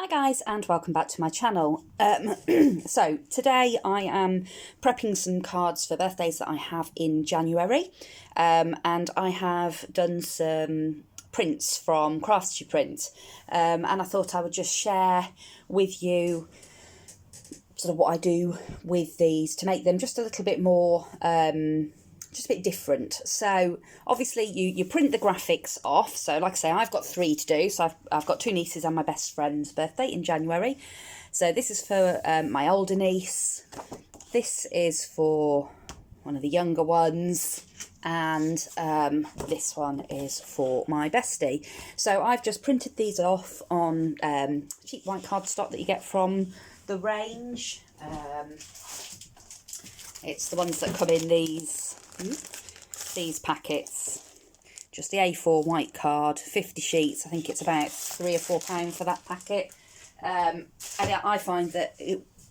Hi guys, and welcome back to my channel. So today I am prepping some cards for birthdays that I have in January, and I have done some prints from Craftsy Print, and I thought I would just share with you sort of what I do with these to make them just a little bit more just a bit different. So obviously you print the graphics off. So like I say, I've got 3 to do. So I've got 2 nieces and my best friend's birthday in January. So this is for my older niece. This is for one of the younger ones. And this one is for my bestie. So I've just printed these off on cheap white cardstock that you get from the range. It's the ones that come in these packets, just the A4 white card, 50 sheets. I think it's about £3 or £4 for that packet, and I find that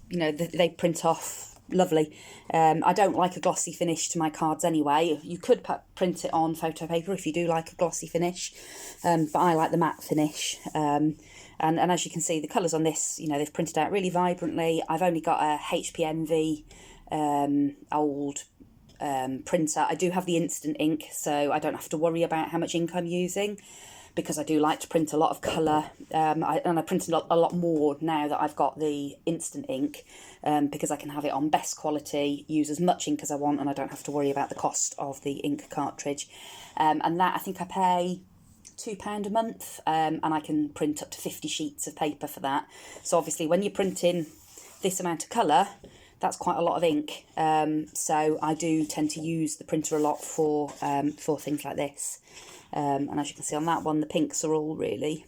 they print off lovely. I don't like a glossy finish to my cards anyway. You could print it on photo paper if you do like a glossy finish, but I like the matte finish. And as you can see, the colours on this, they've printed out really vibrantly. I've only got a HP Envy old printer. I do have the instant ink, so I don't have to worry about how much ink I'm using, because I do like to print a lot of colour, and I print a lot more now that I've got the instant ink, because I can have it on best quality, use as much ink as I want, and I don't have to worry about the cost of the ink cartridge. And that, I think I pay £2 a month, and I can print up to 50 sheets of paper for that. So obviously when you're printing this amount of colour, that's quite a lot of ink, so I do tend to use the printer a lot for things like this. And as you can see on that one, the pinks are all really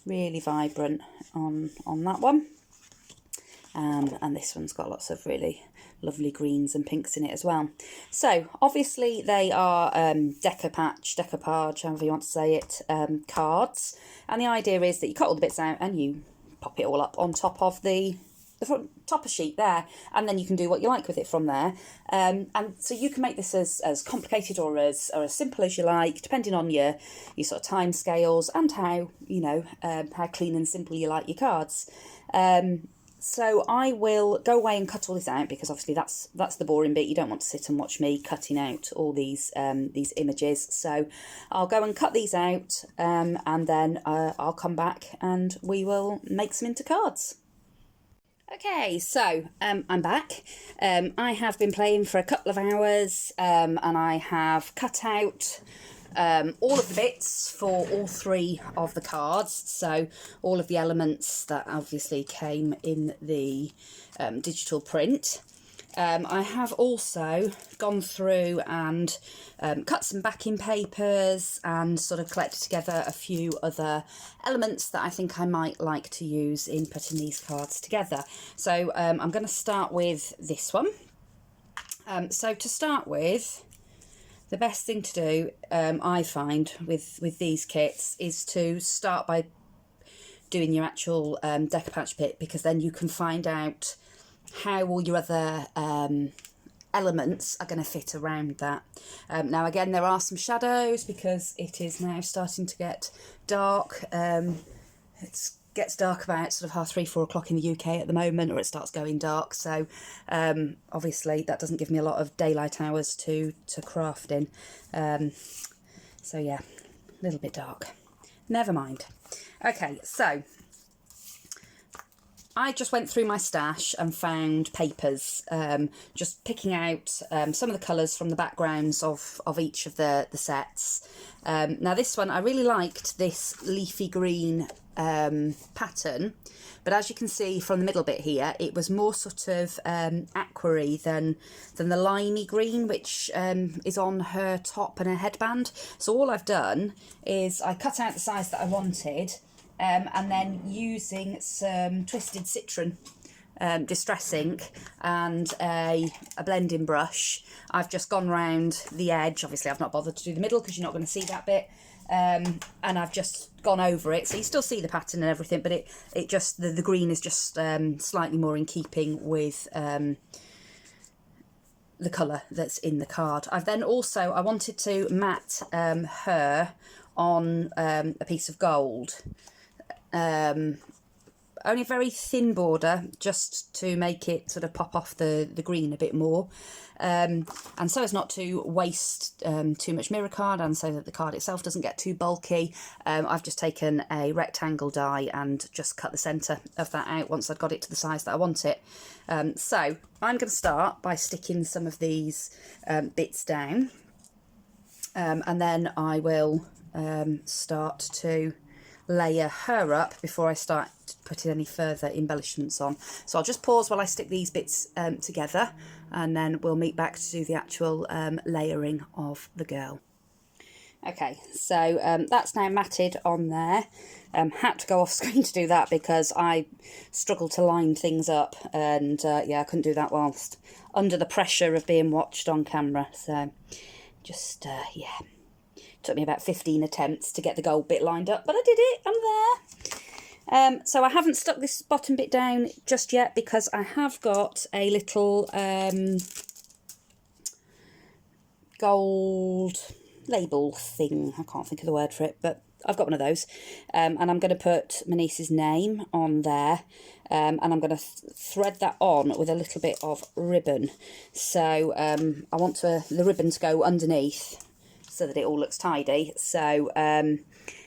vibrant on that one, and this one's got lots of really lovely greens and pinks in it as well. So obviously they are decoupage, however you want to say it, cards, and the idea is that you cut all the bits out and you pop it all up on top of the front topper sheet there, and then you can do what you like with it from there. And so you can make this as complicated or as simple as you like, depending on your sort of time scales and how how clean and simple you like your cards. So I will go away and cut all this out, because obviously that's the boring bit. You don't want to sit and watch me cutting out all these images. So I'll go and cut these out, and then I'll come back and we will make some into cards. Okay, so I'm back. I have been playing for a couple of hours, and I have cut out all of the bits for all 3 of the cards. So all of the elements that obviously came in the digital print. I have also gone through and cut some backing papers and sort of collected together a few other elements that I think I might like to use in putting these cards together. So I'm going to start with this one. So to start with, the best thing to do, I find, with these kits is to start by doing your actual decoupage bit, because then you can find out how all your other elements are going to fit around that. Now again, there are some shadows because it is now starting to get dark. It gets dark about sort of 3:30, 4 o'clock in the UK at the moment, or it starts going dark, so obviously that doesn't give me a lot of daylight hours to craft in. So yeah, a little bit dark. Never mind. Okay, so I just went through my stash and found papers, just picking out some of the colours from the backgrounds of each of the sets. Now this one, I really liked this leafy green pattern, but as you can see from the middle bit here, it was more sort of aqua-y than the limey green, which is on her top and her headband. So all I've done is I cut out the size that I wanted, and then using some twisted citron distress ink and a blending brush, I've just gone round the edge. Obviously I've not bothered to do the middle because you're not going to see that bit, and I've just gone over it, so you still see the pattern and everything, but it just the green is just slightly more in keeping with the colour that's in the card. I've then also, I wanted to matte her on a piece of gold, only a very thin border, just to make it sort of pop off the green a bit more. And so as not to waste too much mirror card, and so that the card itself doesn't get too bulky, I've just taken a rectangle die and just cut the centre of that out once I've got it to the size that I want it. So I'm going to start by sticking some of these bits down, and then I will start to layer her up before I start putting any further embellishments on. So I'll just pause while I stick these bits together, and then we'll meet back to do the actual layering of the girl. Okay, so that's now matted on there. Had to go off screen to do that because I struggled to line things up, and yeah, I couldn't do that whilst under the pressure of being watched on camera. So just yeah, took me about 15 attempts to get the gold bit lined up, but I did it. I'm there. So I haven't stuck this bottom bit down just yet because I have got a little gold label thing. I can't think of the word for it, but I've got one of those. And I'm going to put my niece's name on there, and I'm going to thread that on with a little bit of ribbon. So I want the ribbon to go underneath so that it all looks tidy. So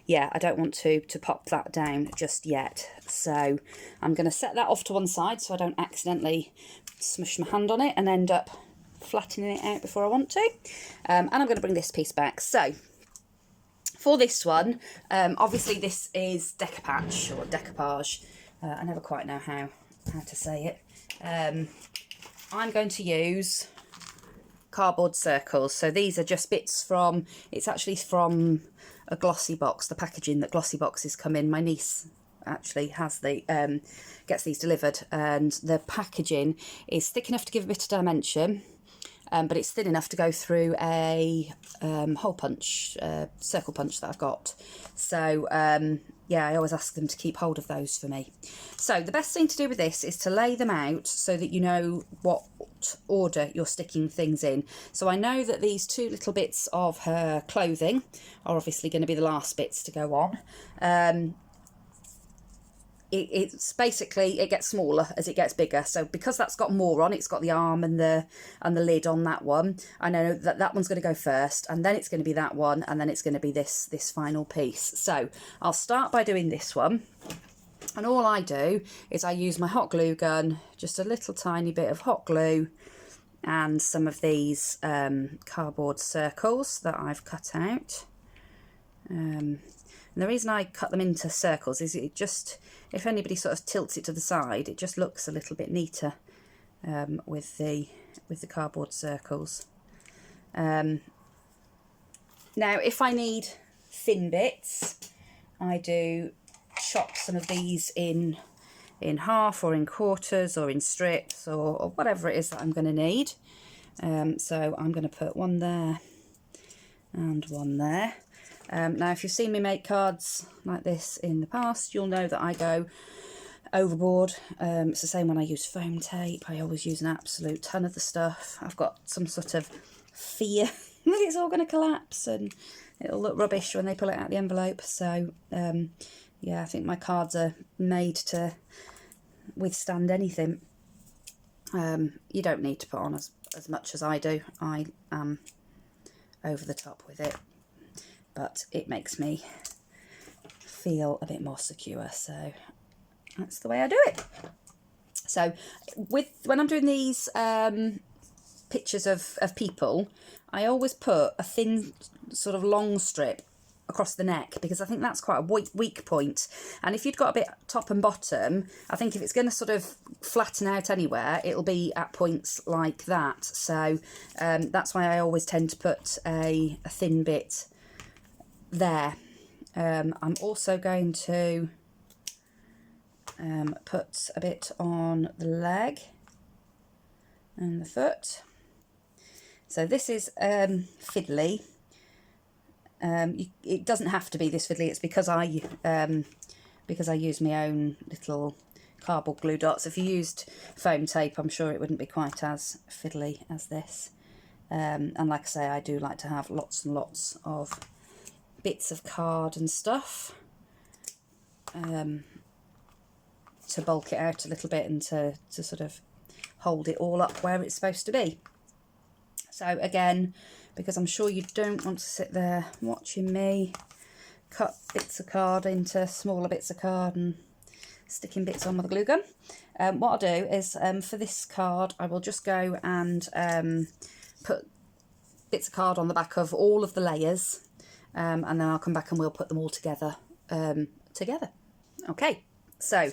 yeah, I don't want to pop that down just yet. So I'm going to set that off to one side so I don't accidentally smush my hand on it and end up flattening it out before I want to. And I'm going to bring this piece back. So for this one, obviously this is decoupage or decoupage. I never quite know how to say it. I'm going to use cardboard circles. So these are just bits from, it's actually from a glossy box, the packaging that glossy boxes come in. My niece actually has gets these delivered, and the packaging is thick enough to give a bit of dimension, but it's thin enough to go through a hole punch, circle punch that I've got. So yeah, I always ask them to keep hold of those for me. So the best thing to do with this is to lay them out so that you know what order you're sticking things in. So I know that these two little bits of her clothing are obviously going to be the last bits to go on. It's basically, it gets smaller as it gets bigger. So because that's got more on, it's got the arm and the lid on that one. I know that that one's going to go first, and then it's going to be that one, and then it's going to be this final piece. So I'll start by doing this one. And all I do is I use my hot glue gun, just a little tiny bit of hot glue, and some of these cardboard circles that I've cut out. And the reason I cut them into circles is it just, if anybody sort of tilts it to the side, it just looks a little bit neater with the cardboard circles. Now, if I need thin bits, I do chop some of these in half or in quarters or in strips or whatever it is that I'm going to need. So I'm going to put one there and one there. Now, if you've seen me make cards like this in the past, you'll know that I go overboard. It's the same when I use foam tape. I always use an absolute ton of the stuff. I've got some sort of fear that it's all going to collapse and it'll look rubbish when they pull it out the envelope. So, yeah, I think my cards are made to withstand anything. You don't need to put on as much as I do. I am over the top with it, but it makes me feel a bit more secure, so that's the way I do it. So when I'm doing these pictures of people, I always put a thin sort of long strip across the neck, because I think that's quite a weak point. And if you've got a bit top and bottom, I think if it's going to sort of flatten out anywhere, it'll be at points like that. So that's why I always tend to put a thin bit there. I'm also going to put a bit on the leg and the foot. So this is fiddly. It doesn't have to be this fiddly. It's because I use my own little cardboard glue dots. If you used foam tape, I'm sure it wouldn't be quite as fiddly as this. And like I say, I do like to have lots and lots of bits of card and stuff to bulk it out a little bit and to sort of hold it all up where it's supposed to be. So again, because I'm sure you don't want to sit there watching me cut bits of card into smaller bits of card and sticking bits on with a glue gun, what I'll do is for this card I will just go and put bits of card on the back of all of the layers, and then I'll come back and we'll put them all together. Okay, so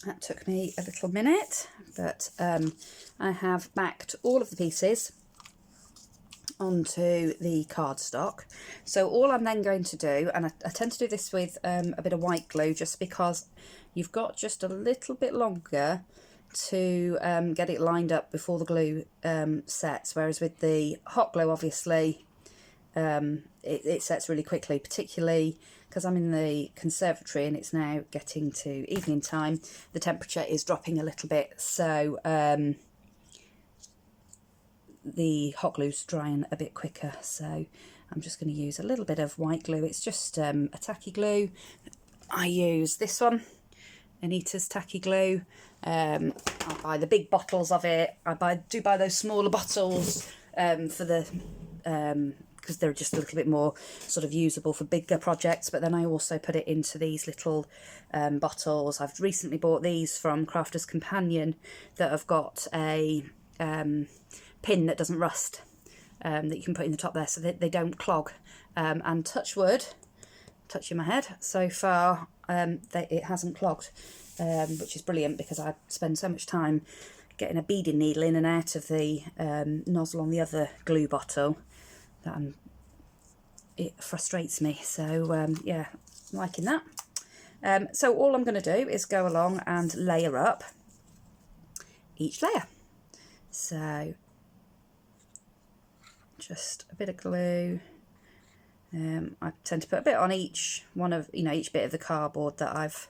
that took me a little minute, but I have backed all of the pieces onto the cardstock. So all I'm then going to do, and I tend to do this with a bit of white glue, just because you've got just a little bit longer to get it lined up before the glue sets, whereas with the hot glue, obviously, it sets really quickly, particularly because I'm in the conservatory and it's now getting to evening time. The temperature is dropping a little bit, so the hot glue's drying a bit quicker. So I'm just going to use a little bit of white glue. It's just a tacky glue. I use this one, Anita's tacky glue. I buy the big bottles of it. I do buy those smaller bottles for the because they're just a little bit more sort of usable for bigger projects, but then I also put it into these little bottles. I've recently bought these from Crafter's Companion that have got a pin that doesn't rust, that you can put in the top there so that they don't clog, and touch wood, touching my head, so far it hasn't clogged, which is brilliant, because I spend so much time getting a beading needle in and out of the nozzle on the other glue bottle that it frustrates me. So yeah, liking that. So all I'm going to do is go along and layer up each layer. So just a bit of glue. I tend to put a bit on each one of, each bit of the cardboard that I've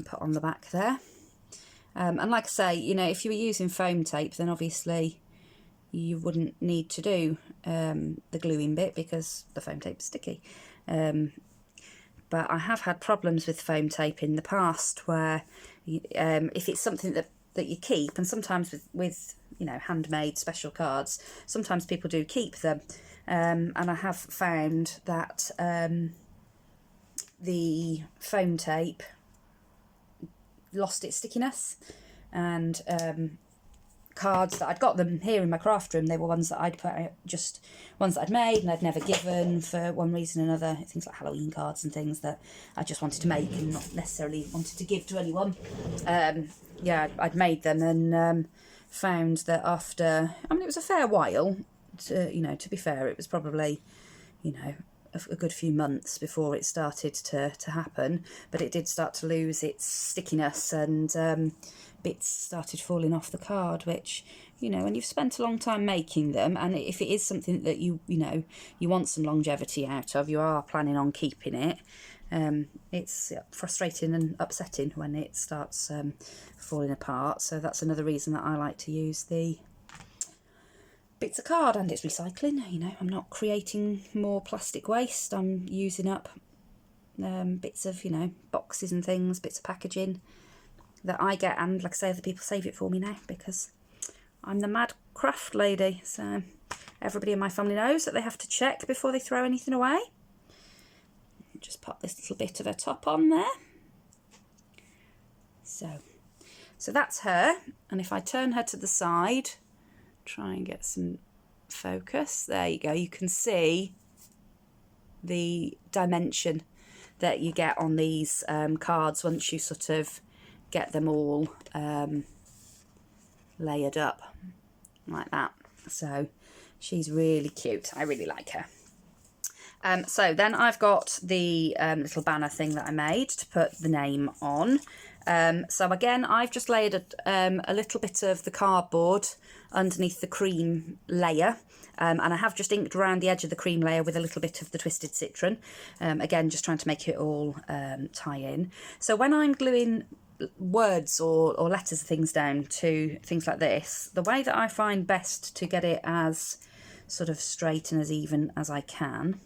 put on the back there. And like I say, if you were using foam tape, then obviously you wouldn't need to do the gluing bit because the foam tape's sticky. But I have had problems with foam tape in the past where if it's something that you keep, and sometimes with handmade special cards, sometimes people do keep them, and I have found that the foam tape lost its stickiness, and cards that I'd got them here in my craft room, they were ones that I'd put out, just ones that I'd made and I'd never given for one reason or another, things like Halloween cards and things that I just wanted to make and not necessarily wanted to give to anyone. Yeah, I'd made them and found that after, it was a fair while, to be fair, it was probably, a good few months before it started to happen, but it did start to lose its stickiness, and bits started falling off the card, which, when you've spent a long time making them, and if it is something that you want some longevity out of, you are planning on keeping it, it's frustrating and upsetting when it starts falling apart. So that's another reason that I like to use the bits of card, and it's recycling. I'm not creating more plastic waste. I'm using up bits of boxes and things, bits of packaging that I get, and like I say, other people save it for me now because I'm the mad craft lady. So everybody in my family knows that they have to check before they throw anything away. Just pop this little bit of a top on there. So that's her, and if I turn her to the side, try and get some focus, there you go, you can see the dimension that you get on these cards once you sort of get them all layered up like that. So she's really cute, I really like her. So then I've got the little banner thing that I made to put the name on. So again, I've just layered a little bit of the cardboard underneath the cream layer, and I have just inked around the edge of the cream layer with a little bit of the twisted citron, again just trying to make it all tie in. So when I'm gluing words or letters or things down to things like this, the way that I find best to get it as sort of straight and as even as I can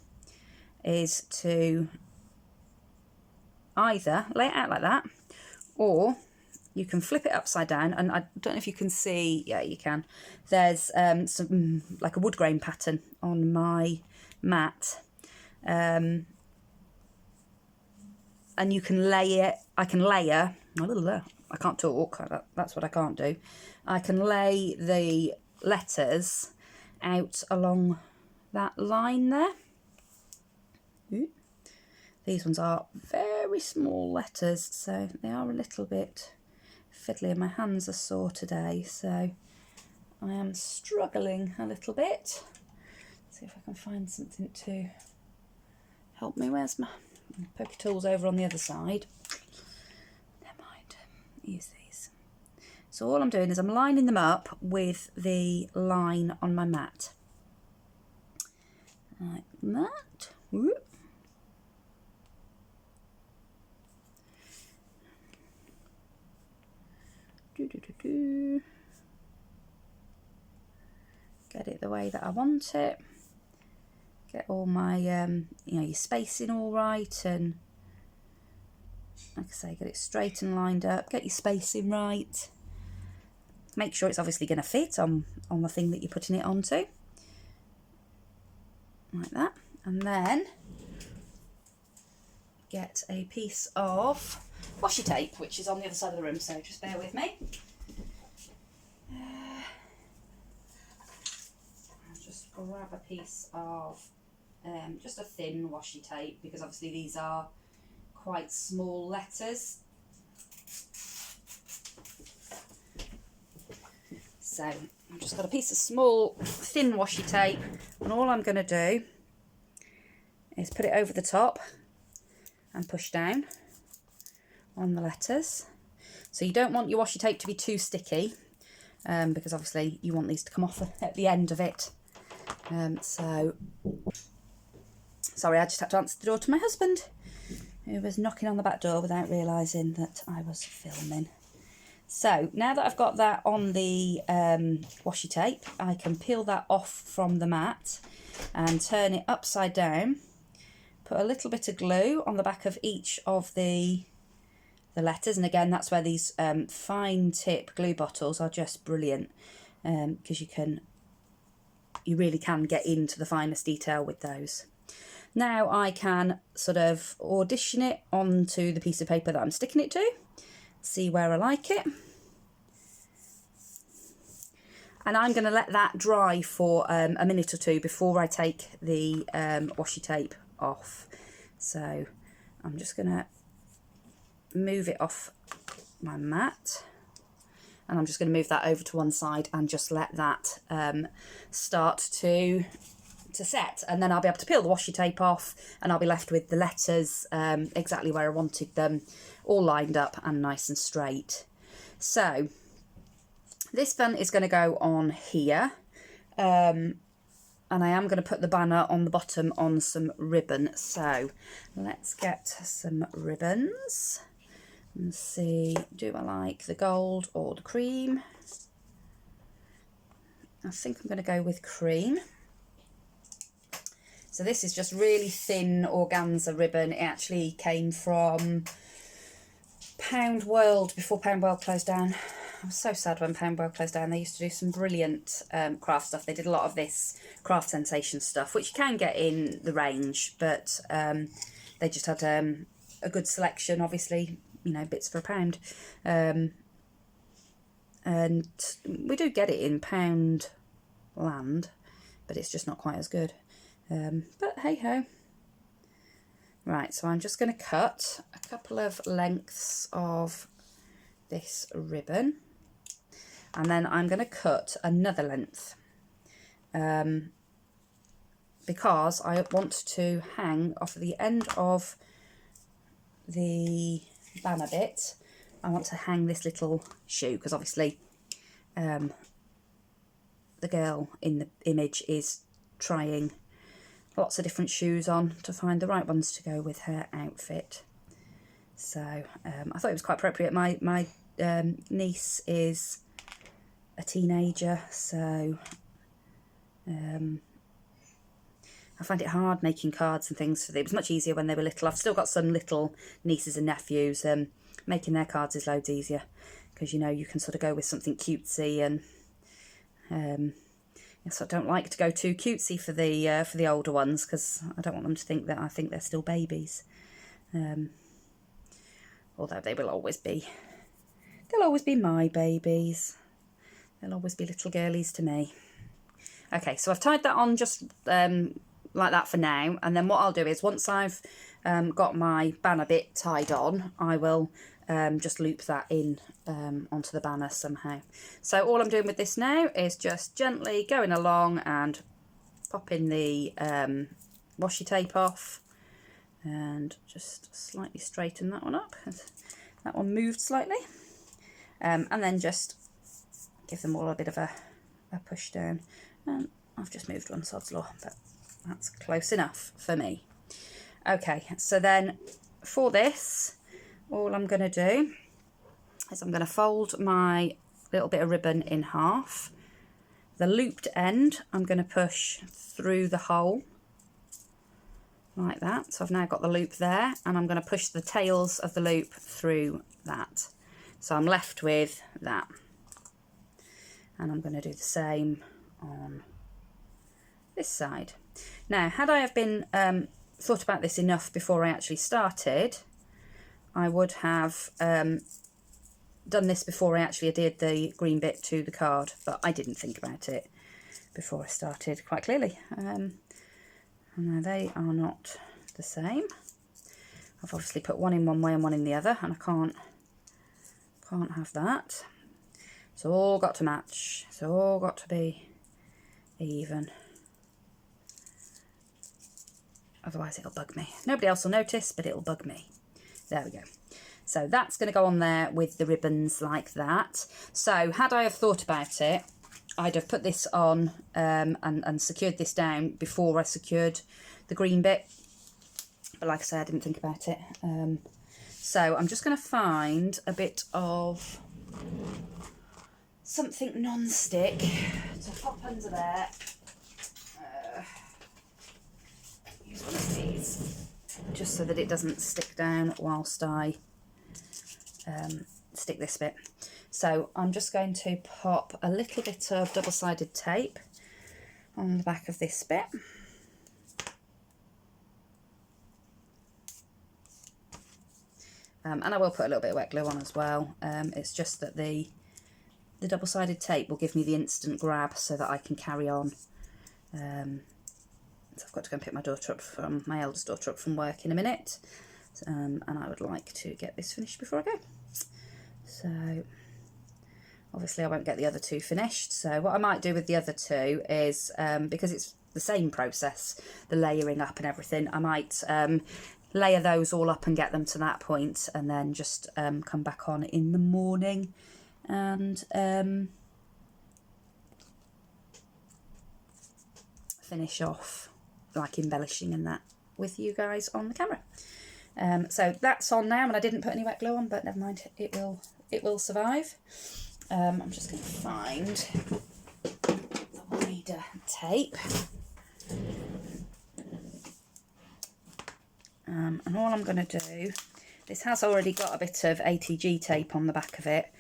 is to either lay it out like that, or you can flip it upside down, and I don't know if you can see, yeah, you can. There's some like a wood grain pattern on my mat, and you can lay it. I can layer. I can't talk. That's what I can't do. I can lay the letters out along that line there. Ooh. These ones are very small letters, so they are a little bit fiddly, and my hands are sore today, so I am struggling a little bit. Let's see if I can find something to help me. Where's my pokey tools? Over on the other side. Never mind, use these. So all I'm doing is I'm lining them up with the line on my mat. Like that. Whoop. Get it the way that I want it. Get all my, you know, your spacing all right, and like I say, get it straight and lined up. Get your spacing right. Make sure it's obviously going to fit on the thing that you're putting it onto, like that. And then get a piece of washi tape, which is on the other side of the room, so just bear with me. I'll just grab a piece of just a thin washi tape, because obviously these are quite small letters. So I've just got a piece of small thin washi tape, and all I'm going to do is put it over the top and push down on the letters. So you don't want your washi tape to be too sticky, because obviously you want these to come off at the end of it. Sorry, I just had to answer the door to my husband, who was knocking on the back door without realising that I was filming. So now that I've got that on the washi tape, I can peel that off from the mat and turn it upside down. Put a little bit of glue on the back of each of the letters, and again, that's where these fine tip glue bottles are just brilliant, because you really can get into the finest detail with those. Now I can sort of audition it onto the piece of paper that I'm sticking it to, see where I like it. And I'm going to let that dry for a minute or two before I take the washi tape off. So I'm just going to move it off my mat, and I'm just going to move that over to one side and just let that start to set, and then I'll be able to peel the washi tape off, and I'll be left with the letters exactly where I wanted them, all lined up and nice and straight. So this bun is going to go on here, and I am going to put the banner on the bottom on some ribbon. So let's get some ribbons and see, do I like the gold or the cream? I think I'm going to go with cream. So this is just really thin organza ribbon. It actually came from Pound World before Pound World closed down. I was so sad when Pound World closed down. They used to do some brilliant craft stuff. They did a lot of this craft sensation stuff, which you can get in the range, but they just had a good selection, obviously, you know, bits for £1. And we do get it in Pound Land, but it's just not quite as good. But hey ho. Right, so I'm just going to cut a couple of lengths of this ribbon, and then I'm going to cut another length, because I want to hang off the end of the banner bit. I want to hang this little shoe, because obviously the girl in the image is trying lots of different shoes on to find the right ones to go with her outfit. So I thought it was quite appropriate. My niece is a teenager, so I find it hard making cards and things for them. It was much easier when they were little. I've still got some little nieces and nephews. making their cards is loads easier, because you know you can sort of go with something cutesy, and yes, I don't like to go too cutesy for the older ones, because I don't want them to think that I think they're still babies. Although they'll always be my babies. They'll always be little girlies to me. Okay, so I've tied that on just like that for now, and then what I'll do is once I've got my banner bit tied on, I will just loop that in onto the banner somehow. So all I'm doing with this now is just gently going along and popping the washi tape off, and just slightly straighten that one up. That one moved slightly, and then just give them all a bit of a push down. And I've just moved one, sod's law, but that's close enough for me. Okay, so then for this, all I'm going to do is I'm going to fold my little bit of ribbon in half. The looped end I'm going to push through the hole like that. So I've now got the loop there, and I'm going to push the tails of the loop through that. So I'm left with that. And I'm going to do the same on this side. Now, had I have been thought about this enough before I actually started, I would have done this before I actually adhered the green bit to the card, but I didn't think about it before I started, quite clearly. Now they are not the same. I've obviously put one in one way and one in the other, and I can't have that. It's all got to match. It's all got to be even. Otherwise it'll bug me. Nobody else will notice, but it'll bug me. There we go. So that's going to go on there with the ribbons like that. So had I have thought about it, I'd have put this on and secured this down before I secured the green bit. But like I say, I didn't think about it. So I'm just going to find a bit of something non-stick to pop under there. Use one of these, just so that it doesn't stick down whilst I stick this bit. So I'm just going to pop a little bit of double-sided tape on the back of this bit. And I will put a little bit of wet glue on as well. It's just that the double-sided tape will give me the instant grab so that I can carry on. So I've got to go and pick my eldest daughter up from work in a minute. And I would like to get this finished before I go. So obviously I won't get the other two finished. So what I might do with the other two is, because it's the same process, the layering up and everything, I might layer those all up and get them to that point, and then just come back on in the morning and finish off, like embellishing and that, with you guys on the camera. So that's on now, and I didn't put any wet glue on, but never mind, it will survive. I'm just going to find the wider tape. And all I'm going to do, this has already got a bit of ATG tape on the back of it,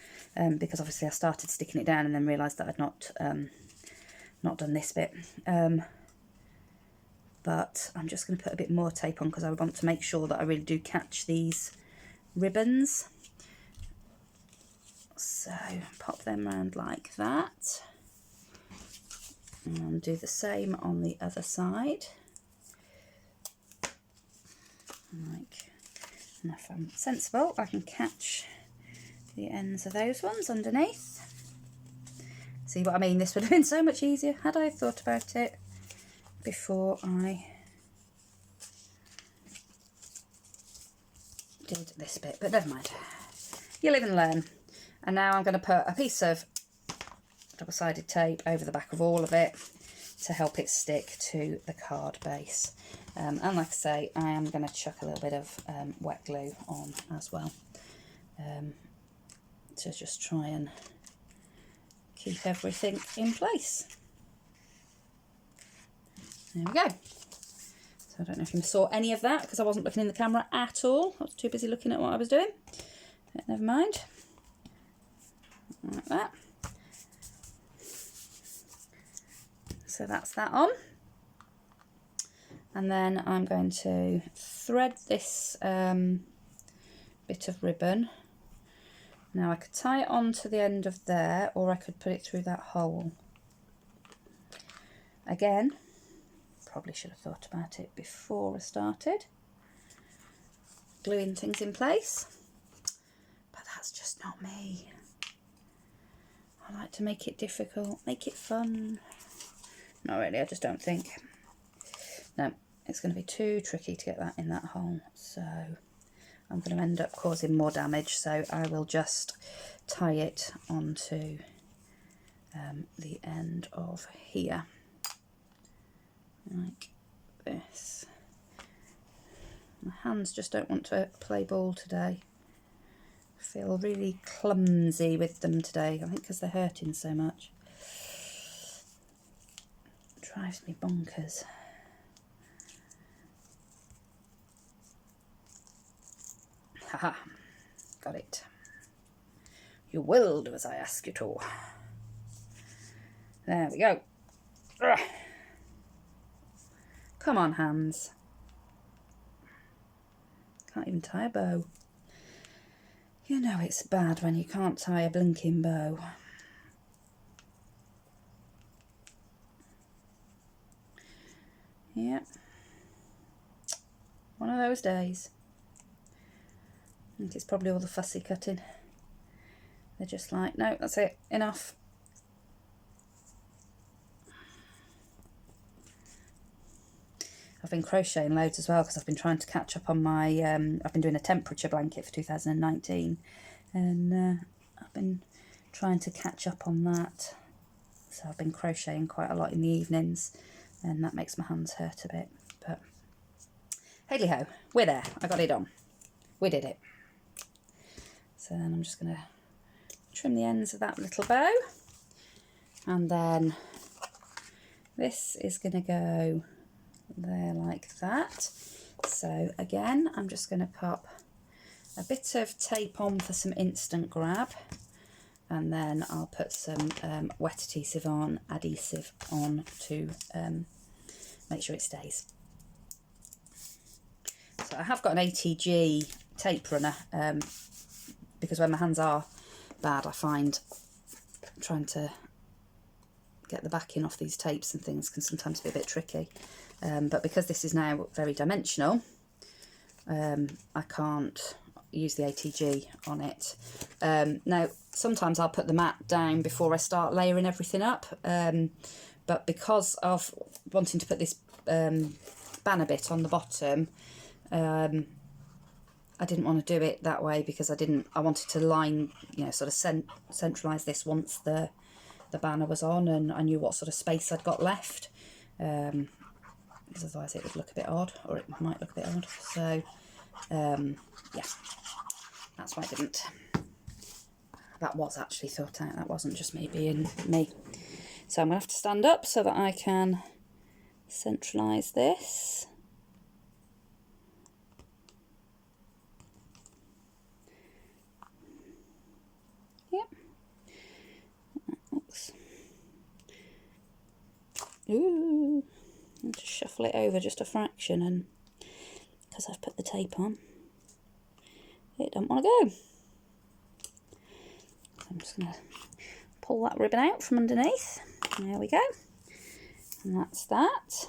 because obviously I started sticking it down and then realised that I'd not done this bit. But I'm just going to put a bit more tape on because I want to make sure that I really do catch these ribbons. So pop them around like that, and do the same on the other side. Like, and if I'm sensible, I can catch the ends of those ones underneath. See what I mean? This would have been so much easier had I thought about it before I did this bit, but never mind. You live and learn. And now I'm going to put a piece of double-sided tape over the back of all of it to help it stick to the card base. And like I say, I am going to chuck a little bit of wet glue on as well, to just try and keep everything in place. There we go. So I don't know if you saw any of that because I wasn't looking in the camera at all. I was too busy looking at what I was doing. But never mind. Like that. So that's that on. And then I'm going to thread this bit of ribbon. Now I could tie it on to the end of there, or I could put it through that hole. Again, probably should have thought about it before I started gluing things in place, but that's just not me. I like to make it difficult, make it fun. Not really, I just don't think. No, it's going to be too tricky to get that in that hole, so I'm going to end up causing more damage, so I will just tie it onto the end of here, like this. My hands just don't want to play ball today. I feel really clumsy with them today, I think because they're hurting so much. It drives me bonkers. Haha, got it. You will do as I ask you to. There we go. Ugh. Come on, hands. Can't even tie a bow. You know it's bad when you can't tie a blinking bow. Yeah. One of those days. I think it's probably all the fussy cutting. They're just like, no, that's it, enough. I've been crocheting loads as well because I've been trying to catch up on my, I've been doing a temperature blanket for 2019, and I've been trying to catch up on that. So I've been crocheting quite a lot in the evenings, and that makes my hands hurt a bit. But hey ho, we're there. I got it on. We did it. So then I'm just going to trim the ends of that little bow, and then this is going to go there like that. So again, I'm just going to pop a bit of tape on for some instant grab, and then I'll put some wet adhesive on to make sure it stays. So I have got an ATG tape runner because when my hands are bad, I find trying to get the backing off these tapes and things can sometimes be a bit tricky. But because this is now very dimensional, I can't use the ATG on it. Now, sometimes I'll put the mat down before I start layering everything up, but because of wanting to put this banner bit on the bottom, I didn't want to do it that way because I wanted to line, you know, sort of centralise this once the banner was on and I knew what sort of space I'd got left. Because otherwise it would look a bit odd, or it might look a bit odd. So, yeah, that's why I didn't. That was actually thought out, that wasn't just me being me. So I'm going to have to stand up so that I can centralise this. Yep. That looks... Ooh. Just shuffle it over just a fraction, and because I've put the tape on, it don't want to go. So I'm just going to pull that ribbon out from underneath. There we go. And that's that.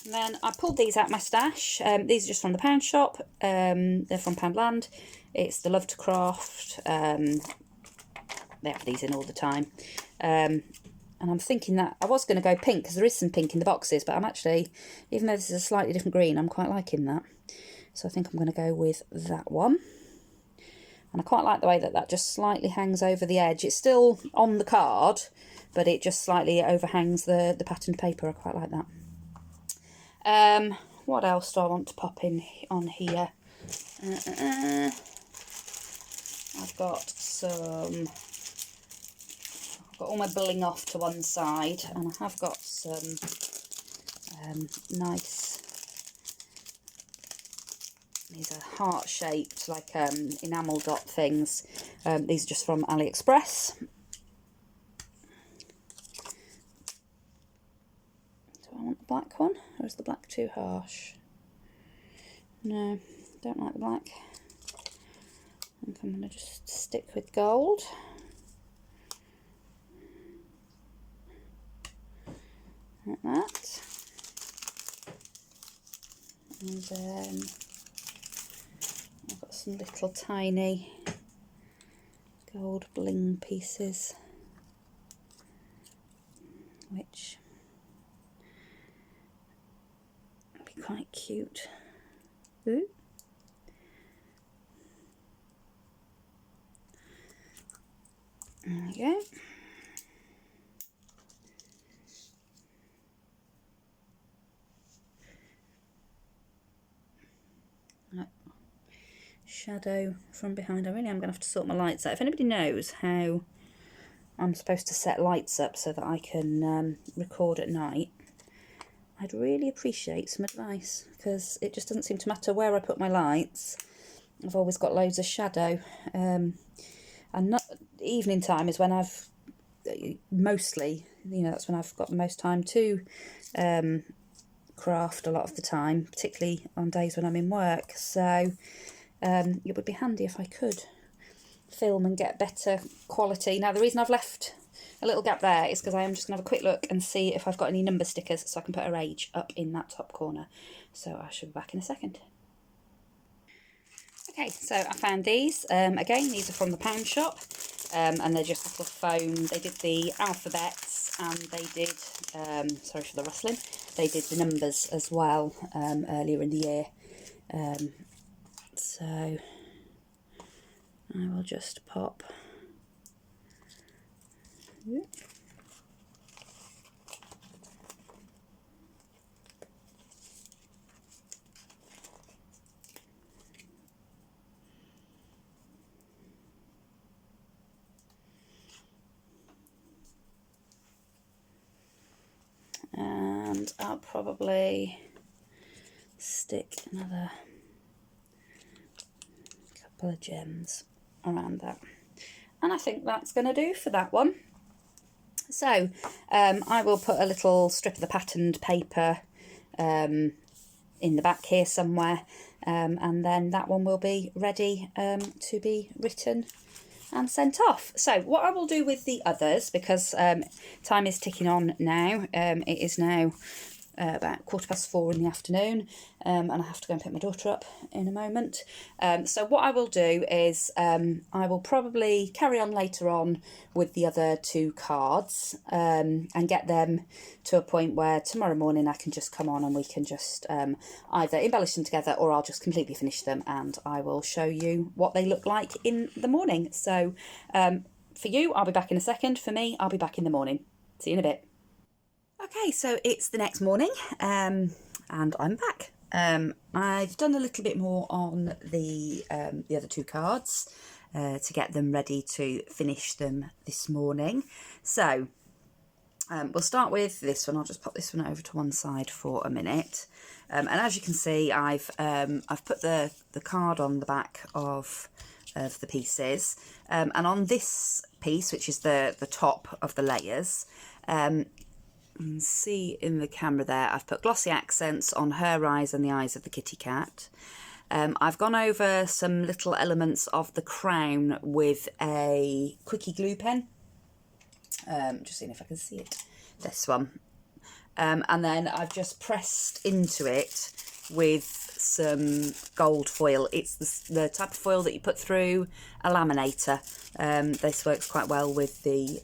And then I pulled these out my stash. These are just from the pound shop. They're from Poundland. It's the Love to Craft. They have these in all the time. And I'm thinking that I was going to go pink because there is some pink in the boxes, but I'm actually, even though this is a slightly different green, I'm quite liking that. So I think I'm going to go with that one. And I quite like the way that that just slightly hangs over the edge. It's still on the card, but it just slightly overhangs the patterned paper. I quite like that. What else do I want to pop in on here? I've got some... I've got all my bling off to one side, and I have got some nice These are heart-shaped, like enamel dot things. These are just from AliExpress. Do I want the black one, or is the black too harsh? No, don't like the black. I think I'm going to just stick with gold. Like that. And then I've got some little tiny gold bling pieces, which would be quite cute. Ooh. There we go. Shadow from behind. I really am going to have to sort my lights out. If anybody knows how I'm supposed to set lights up so that I can record at night, I'd really appreciate some advice, because it just doesn't seem to matter where I put my lights. I've always got loads of shadow. And not evening time is when I've mostly, that's when I've got the most time to craft a lot of the time, particularly on days when I'm in work. So it would be handy if I could film and get better quality. Now, the reason I've left a little gap there is because I am just going to have a quick look and see if I've got any number stickers so I can put her age up in that top corner. So I should be back in a second. Okay, so I found these. Again, these are from the pound shop, and they're just little foam. They did the alphabets, and they did, sorry for the rustling, they did the numbers as well earlier in the year. So I will just pop. And I'll probably stick another couple of gems around that. And I think that's going to do for that one. So I will put a little strip of the patterned paper in the back here somewhere, and then that one will be ready to be written and sent off. So what I will do with the others, because time is ticking on now, it is now about 4:15 in the afternoon, and I have to go and pick my daughter up in a moment. So what I will do is I will probably carry on later on with the other two cards, and get them to a point where tomorrow morning I can just come on and we can just either embellish them together, or I'll just completely finish them and I will show you what they look like in the morning. So for you, I'll be back in a second. For me, I'll be back in the morning. See you in a bit. Okay, so it's the next morning, and I'm back. I've done a little bit more on the other two cards to get them ready to finish them this morning. So we'll start with this one. I'll just pop this one over to one side for a minute. And as you can see, I've put the card on the back of the pieces, and on this piece, which is the top of the layers, you can see in the camera there, I've put glossy accents on her eyes and the eyes of the kitty cat. I've gone over some little elements of the crown with a quickie glue pen. Just seeing if I can see it. This one. And then I've just pressed into it with some gold foil. It's the type of foil that you put through a laminator. This works quite well with the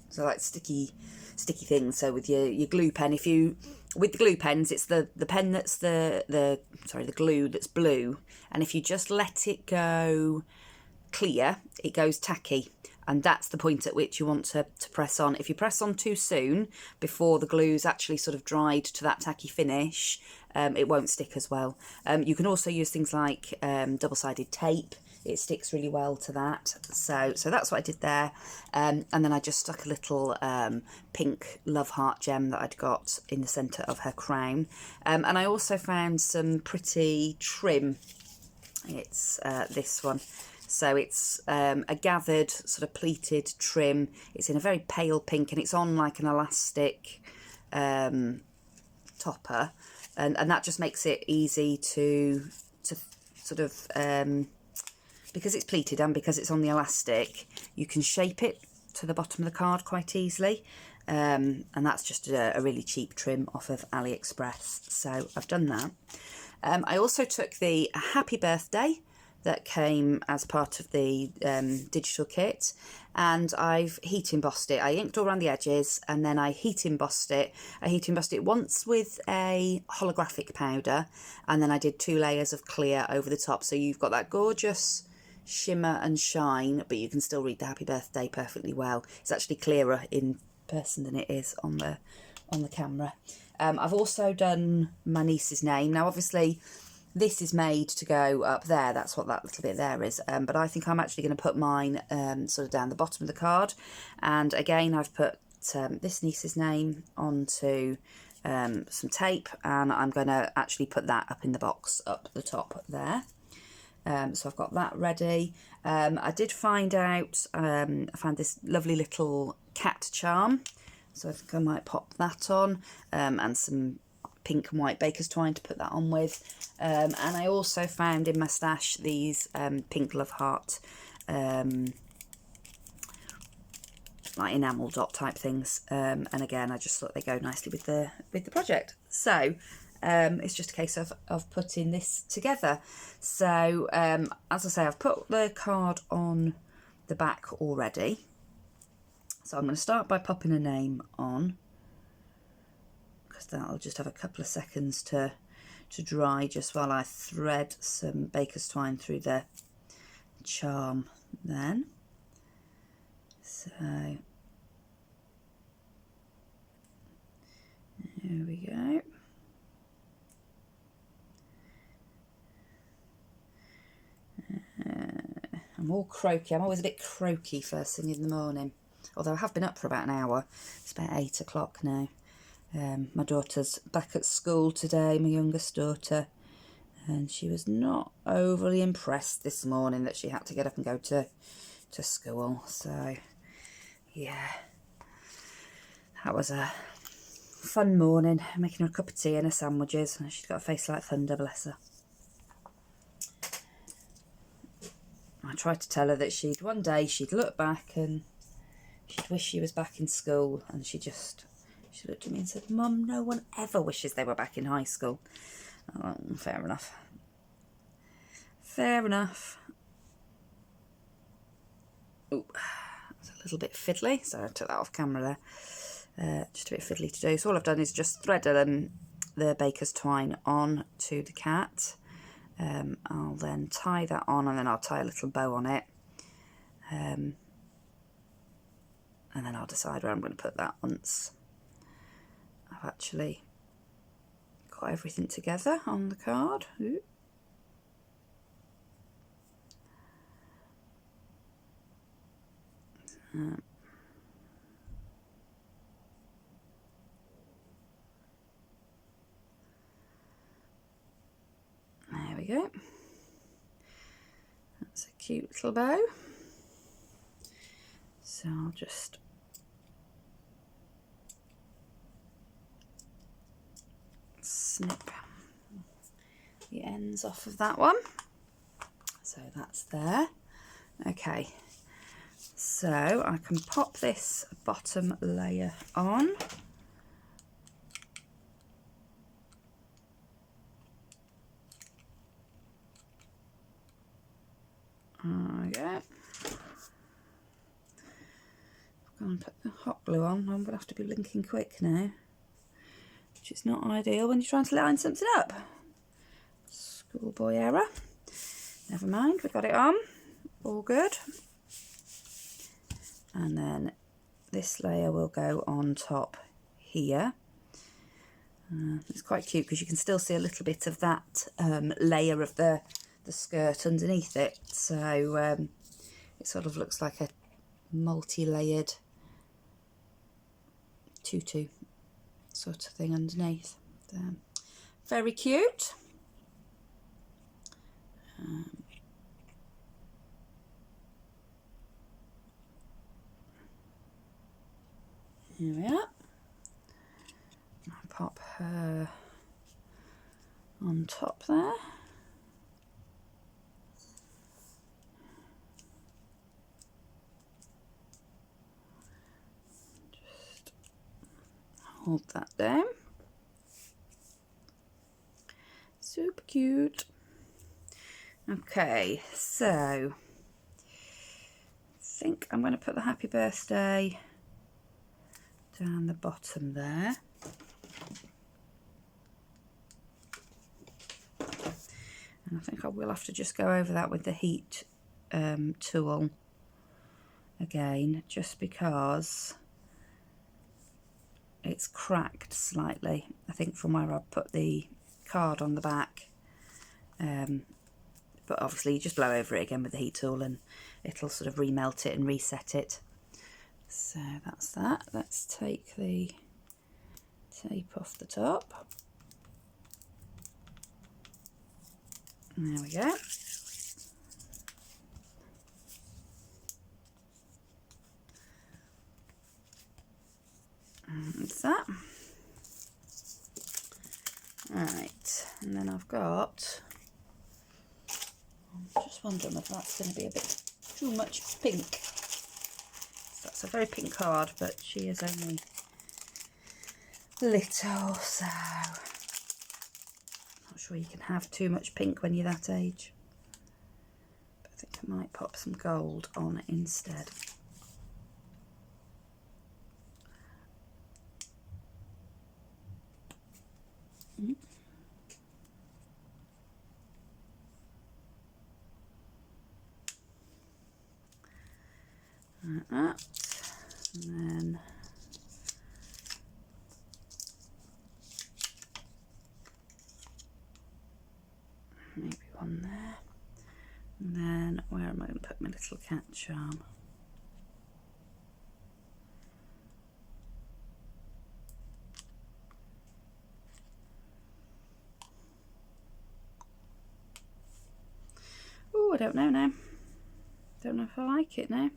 so like sticky things. So with your glue pen, with the glue pens, it's the pen that's the glue that's blue, and if you just let it go clear, it goes tacky, and that's the point at which you want to press on. If you press on too soon, before the glue's actually sort of dried to that tacky finish, it won't stick as well. You can also use things like double-sided tape. It sticks really well to that. So that's what I did there. And then I just stuck a little pink love heart gem that I'd got in the centre of her crown. And I also found some pretty trim. It's this one. So it's a gathered sort of pleated trim. It's in a very pale pink, and it's on like an elastic topper, and that just makes it easy to sort of because it's pleated and because it's on the elastic, you can shape it to the bottom of the card quite easily. And that's just a really cheap trim off of AliExpress. So I've done that. I also took the happy birthday that came as part of the digital kit, and I've heat embossed it. I inked all around the edges, and then I heat embossed it. I heat embossed it once with a holographic powder, and then I did 2 layers of clear over the top. So you've got that gorgeous shimmer and shine, but you can still read the happy birthday perfectly well. It's actually clearer in person than it is on the camera. I've also done my niece's name. Now obviously this is made to go up there, that's what that little bit there is, but I think I'm actually going to put mine sort of down the bottom of the card. And again, I've put this niece's name onto some tape, and I'm going to actually put that up in the box up the top there. So I've got that ready. I did find out, I found this lovely little cat charm, so I think I might pop that on, and some pink and white baker's twine to put that on with. And I also found in my stash these pink love heart like enamel dot type things, and again I just thought they go nicely with the project. So it's just a case of putting this together. So as I say, I've put the card on the back already, so I'm going to start by popping a name on, because that'll just have a couple of seconds to dry just while I thread some baker's twine through the charm then. So here we go. I'm all croaky. I'm always a bit croaky first thing in the morning, although I have been up for about an hour. It's about 8 o'clock now. My daughter's back at school today, my youngest daughter, and she was not overly impressed this morning that she had to get up and go to school. So yeah, that was a fun morning, making her a cup of tea and her sandwiches. She's got a face like thunder, bless her. I tried to tell her that one day she'd look back and she'd wish she was back in school, and she looked at me and said, "Mum, no one ever wishes they were back in high school." Oh, fair enough. Fair enough. Oh, it's a little bit fiddly, so I took that off camera there. Just a bit fiddly to do. So all I've done is just thread the baker's twine on to the cat. I'll then tie that on, and then I'll tie a little bow on it. And then I'll decide where I'm going to put that once I've actually got everything together on the card. Ooh. There we go. That's a cute little bow. So I'll just snip the ends off of that one. So that's there. Okay, so I can pop this bottom layer on. There we go. I'm going to put the hot glue on. I'm going to have to be linking quick now, which is not ideal when you're trying to line something up. Schoolboy error. Never mind, we got it on. All good. And then this layer will go on top here. It's quite cute because you can still see a little bit of that layer of the skirt underneath it. So it sort of looks like a multi-layered tutu sort of thing underneath. Very cute. Here we are. I'll pop her on top there. Just hold that down. Super cute. Okay, so I think I'm going to put the happy birthday down the bottom there. And I think I will have to just go over that with the heat tool again, just because it's cracked slightly, I think, from where I put the card on the back. But obviously you just blow over it again with the heat tool and it'll sort of remelt it and reset it. So that's that. Let's take the tape off the top. There we go. That's that. Right, and then I've got, I'm just wondering if that's going to be a bit too much pink. So that's a very pink card, but she is only little, so not sure you can have too much pink when you're that age. But I think I might pop some gold on instead. Like that, and then maybe one there, and then where am I going to put my little cat charm? Oh, I don't know now. Don't know if I like it now.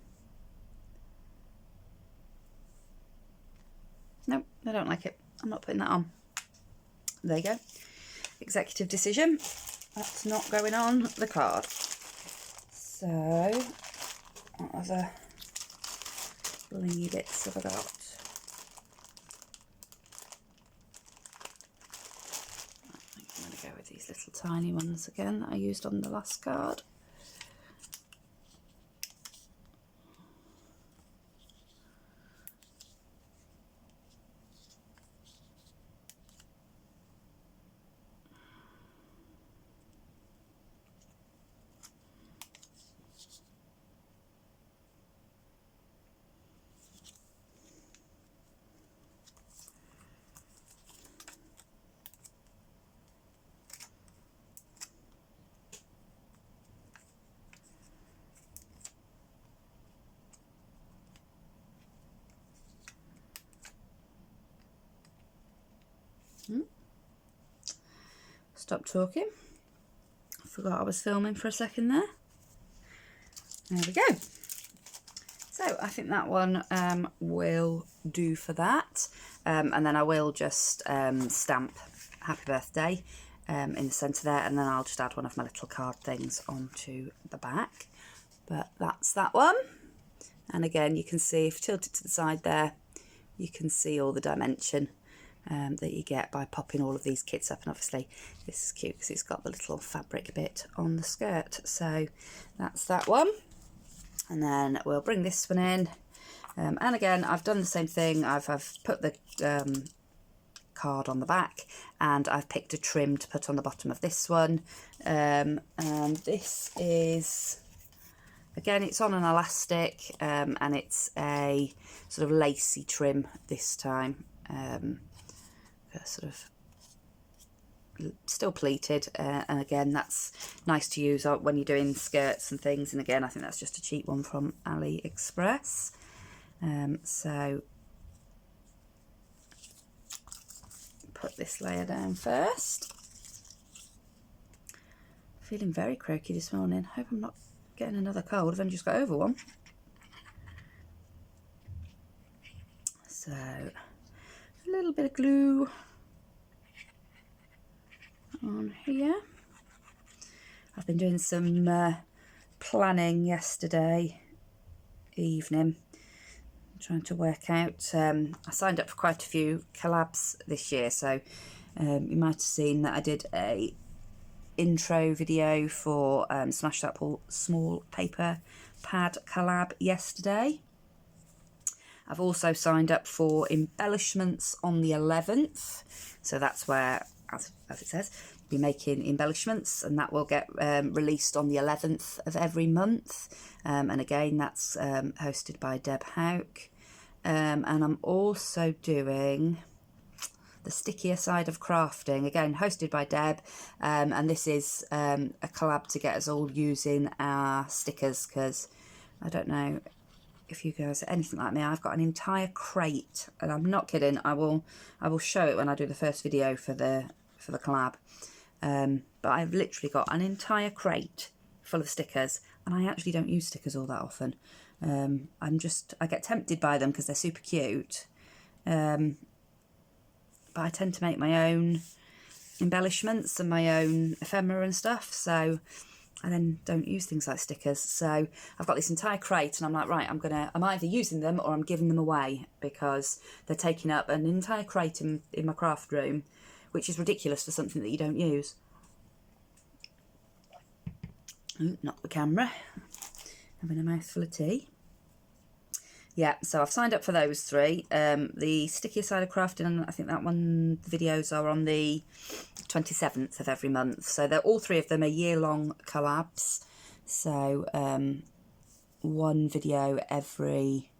Nope, I don't like it. I'm not putting that on. There you go. Executive decision. That's not going on the card. So, what other blingy bits have I got? I think I'm going to go with these little tiny ones again that I used on the last card. Stop talking. I forgot I was filming for a second there. There we go. So I think that one will do for that. And then I will just stamp happy birthday in the centre there, and then I'll just add one of my little card things onto the back. But that's that one. And again, you can see, if you tilt it to the side there, you can see all the dimension that you get by popping all of these kits up. And obviously this is cute because it's got the little fabric bit on the skirt. So that's that one. And then we'll bring this one in. And again, I've done the same thing. I've put the card on the back, and I've picked a trim to put on the bottom of this one. And this is, again, it's on an elastic, and it's a sort of lacy trim this time. Sort of still pleated, and again that's nice to use when you're doing skirts and things, and again I think that's just a cheap one from AliExpress. So put this layer down first. Feeling very croaky this morning. Hope I'm not getting another cold. I've only just got over one. So a little bit of glue on here. I've been doing some planning yesterday evening, trying to work out. I signed up for quite a few collabs this year, so you might have seen that I did a intro video for Smash That Small Paper Pad collab yesterday. I've also signed up for embellishments on the 11th, so that's where, as it says, be making embellishments, and that will get released on the 11th of every month, and again that's hosted by Deb Houck, and I'm also doing the stickier side of crafting, again hosted by Deb, and this is a collab to get us all using our stickers, because I don't know if you guys are anything like me, I've got an entire crate, and I'm not kidding. I will show it when I do the first video for the collab. But I've literally got an entire crate full of stickers, and I actually don't use stickers all that often. I get tempted by them because they're super cute, but I tend to make my own embellishments and my own ephemera and stuff, so I then don't use things like stickers. So I've got this entire crate, and I'm like, right, I'm either using them or I'm giving them away, because they're taking up an entire crate in my craft room, which is ridiculous for something that you don't use. Ooh, not the camera. Having a mouthful of tea. Yeah, so I've signed up for those three. The stickier side of crafting, I think that one, the videos are on the 27th of every month. So they're all three of them are year-long collabs. So one video every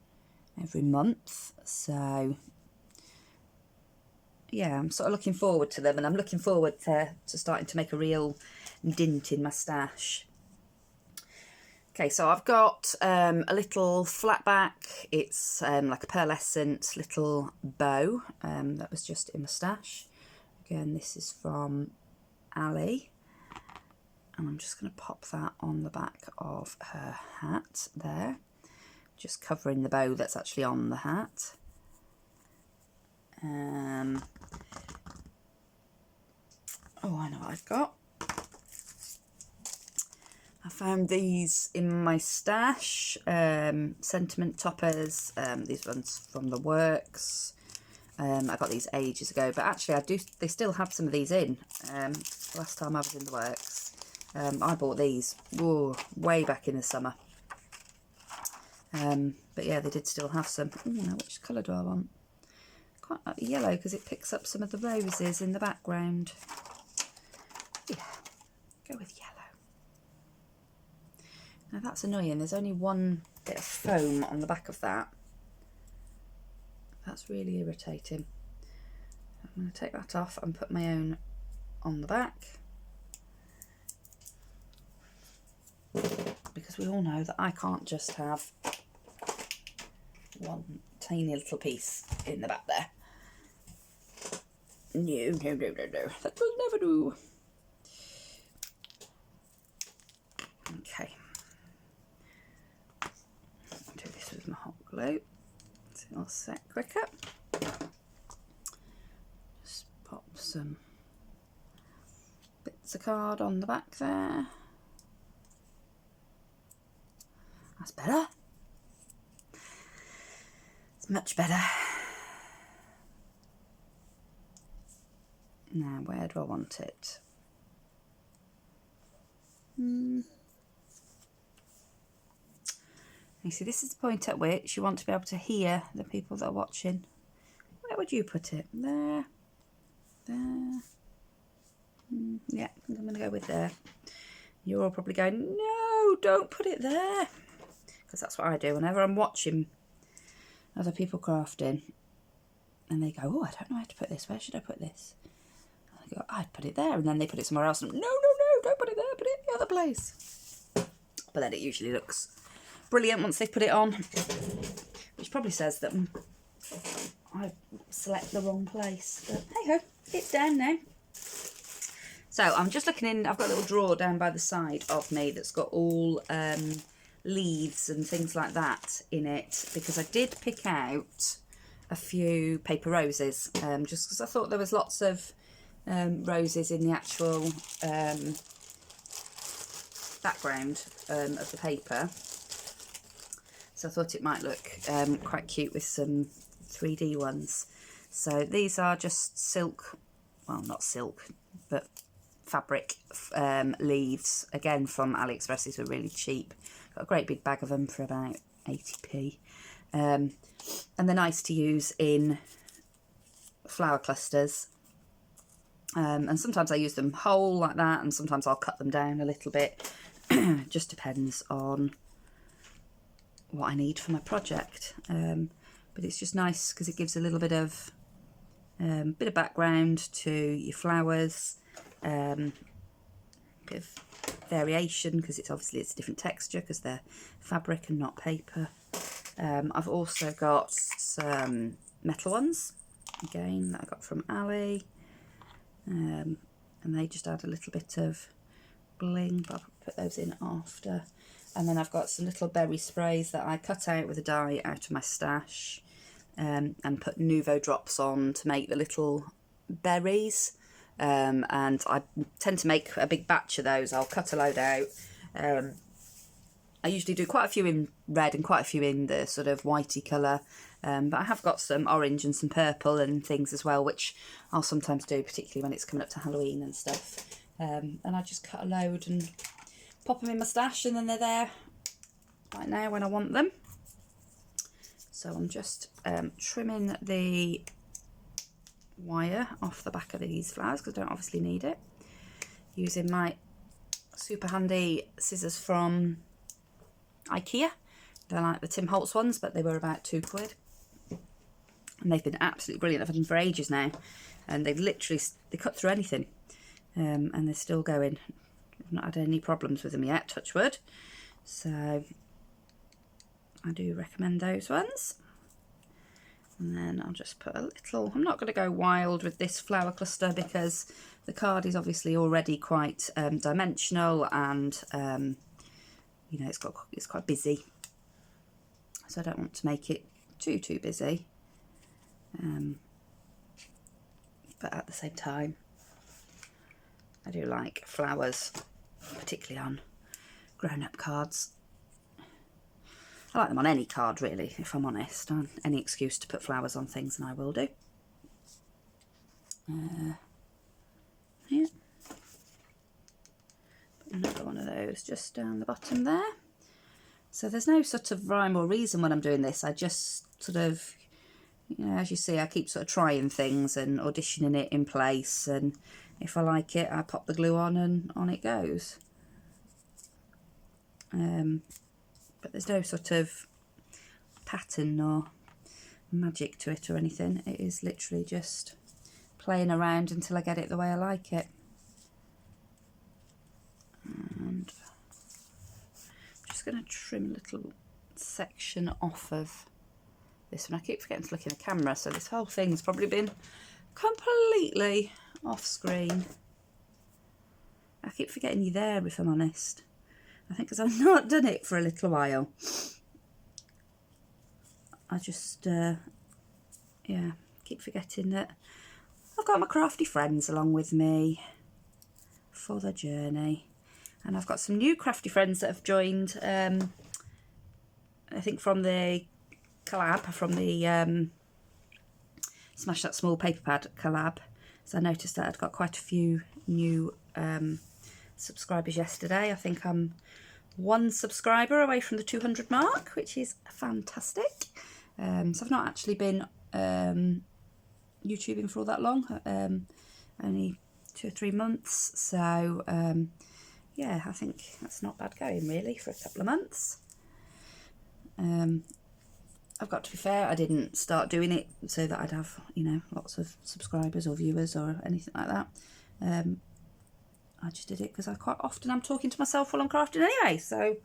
month. So yeah, I'm sort of looking forward to them, and I'm looking forward to starting to make a real dint in my stash. Okay, so I've got a little flat back. It's like a pearlescent little bow that was just in my stash. Again, this is from Ali, and I'm just going to pop that on the back of her hat there, just covering the bow that's actually on the hat. Oh, I know what I've got. I found these in my stash, sentiment toppers, these ones from the works. I got these ages ago, but actually they still have some of these in. Last time I was in the works, I bought these way back in the summer. But yeah, they did still have some. Now, which colour do I want? Quite like the yellow, because it picks up some of the roses in the background. Yeah, go with yellow. Now that's annoying, there's only one bit of foam on the back of that. That's really irritating. I'm going to take that off and put my own on the back, because we all know that I can't just have one tiny little piece in the back there. No, that will never do. Okay. Do this with my hot glue so it'll set quicker. Just pop some bits of card on the back there. That's better. It's much better. Now, where do I want it? You see, this is the point at which you want to be able to hear the people that are watching. Where would you put it? There. There. Yeah, I think I'm going to go with there. You're all probably going, no, don't put it there. Because that's what I do whenever I'm watching other people crafting. And they go, oh, I don't know where to put this. Where should I put this? And I go, I'd put it there, and then they put it somewhere else, and no, no, no, don't put it there, put it in the other place. But then it usually looks brilliant once they put it on, which probably says that I select the wrong place, but hey ho, it's down now. So I'm just looking in, I've got a little drawer down by the side of me that's got all leaves and things like that in it, because I did pick out a few paper roses, just because I thought there was lots of roses in the actual background of the paper. So I thought it might look quite cute with some 3D ones. So these are just silk, well, not silk, but fabric leaves, again from AliExpress. These were really cheap. Got a great big bag of them for about 80p. And they're nice to use in flower clusters. And sometimes I use them whole like that, and sometimes I'll cut them down a little bit. Just depends on what I need for my project. But it's just nice because it gives a little bit of background to your flowers, bit of variation because it's obviously it's a different texture because they're fabric and not paper. I've also got some metal ones, again, that I got from Ali, and they just add a little bit of bling, but I'll put those in after. And then I've got some little berry sprays that I cut out with a die out of my stash, and put Nuvo drops on to make the little berries. And I tend to make a big batch of those. I'll cut a load out. I usually do quite a few in red and quite a few in the sort of whitey colour, but I have got some orange and some purple and things as well, which I'll sometimes do, particularly when it's coming up to Halloween and stuff. And I just cut a load and pop them in my stash, and then they're there right now when I want them. So I'm just trimming the wire off the back of these flowers because I don't obviously need it, using my super handy scissors from IKEA. They're like the Tim Holtz ones, but they were about £2, and they've been absolutely brilliant. I've had them for ages now, and they've literally, they cut through anything, and they're still going. I've not had any problems with them yet, touch wood. So I do recommend those ones. And then I'll just put a little, I'm not going to go wild with this flower cluster because the card is obviously already quite dimensional, and you know, it's quite busy, so I don't want to make it too busy, but at the same time I do like flowers, particularly on grown-up cards. I like them on any card really, if I'm honest. On any excuse to put flowers on things, and I will do. Yeah. Put another one of those just down the bottom there. So there's no sort of rhyme or reason when I'm doing this. I just sort of, you know, as you see, I keep sort of trying things and auditioning it in place, and if I like it, I pop the glue on and on it goes. But there's no sort of pattern or magic to it or anything. It is literally just playing around until I get it the way I like it. And I'm just going to trim a little section off of this one. I keep forgetting to look in the camera, so this whole thing's probably been completely off screen. I keep forgetting you're there, if I'm honest. I think because I've not done it for a little while. I just, yeah, keep forgetting that I've got my crafty friends along with me for the journey. And I've got some new crafty friends that have joined, I think from the collab, from the Smash That Small Paper Pad collab. So I noticed that I'd got quite a few new subscribers yesterday. I think I'm 1 subscriber away from the 200 mark, which is fantastic. So I've not actually been YouTubing for all that long, only 2 or 3 months. So yeah, I think that's not bad going really for a couple of months. I've got to be fair, I didn't start doing it so that I'd have, you know, lots of subscribers or viewers or anything like that. I just did it because quite often I'm talking to myself while I'm crafting anyway, so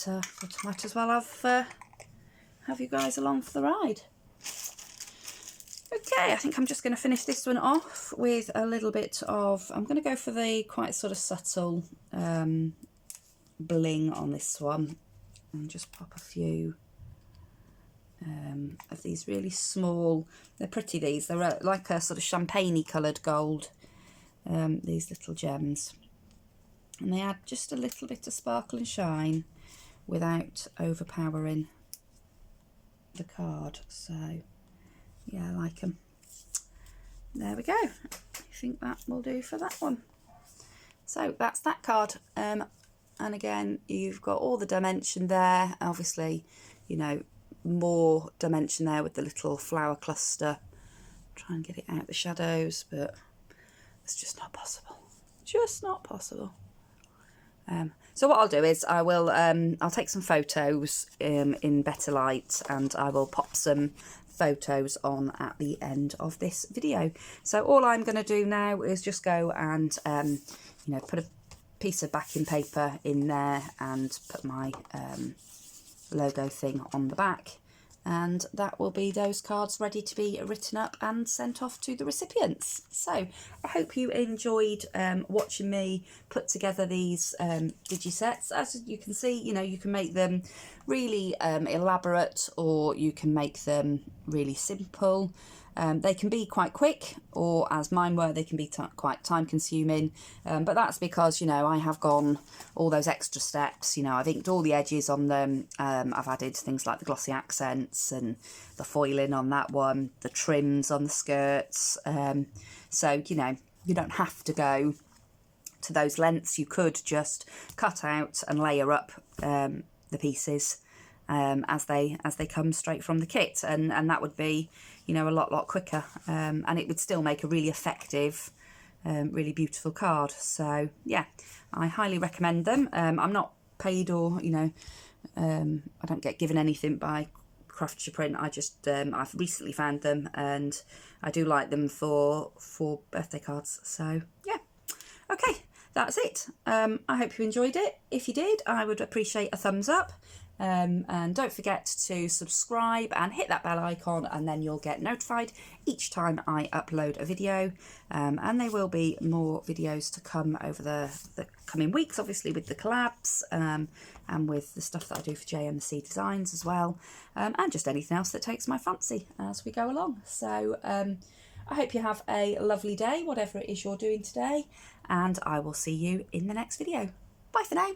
I might as well have you guys along for the ride. Okay, I think I'm just going to finish this one off with a little bit of, I'm going to go for the quite sort of subtle bling on this one, and just pop a few of these really small, they're pretty these, they're like a sort of champagne-y coloured gold, these little gems, and they add just a little bit of sparkle and shine without overpowering the card. So yeah, I like them. There we go. I think that will do for that one. So that's that card, and again, you've got all the dimension there, obviously, you know, more dimension there with the little flower cluster. Try and get it out the shadows, but it's just not possible. Just not possible. So what I'll do is I'll take some photos in better light, and I will pop some photos on at the end of this video. So all I'm going to do now is just go and you know, put a piece of backing paper in there and put my logo thing on the back, and that will be those cards ready to be written up and sent off to the recipients. So I hope you enjoyed watching me put together these digi-sets. As you can see, you know, you can make them really elaborate, or you can make them really simple. They can be quite quick, or as mine were, they can be quite time consuming, but that's because, you know, I have gone all those extra steps. You know, I've inked all the edges on them, I've added things like the glossy accents and the foiling on that one, the trims on the skirts, so, you know, you don't have to go to those lengths. You could just cut out and layer up the pieces as they come straight from the kit, and that would be, you know, a lot quicker, and it would still make a really effective, really beautiful card. So yeah, I highly recommend them. I'm not paid, or, you know, I don't get given anything by Craftsmanship Print. I just I've recently found them, and I do like them for birthday cards. So yeah, okay, that's it. I hope you enjoyed it. If you did, I would appreciate a thumbs up. And don't forget to subscribe and hit that bell icon, and then you'll get notified each time I upload a video, and there will be more videos to come over the coming weeks, obviously with the collabs, and with the stuff that I do for JMC Designs as well, and just anything else that takes my fancy as we go along. So I hope you have a lovely day, whatever it is you're doing today, and I will see you in the next video. Bye for now.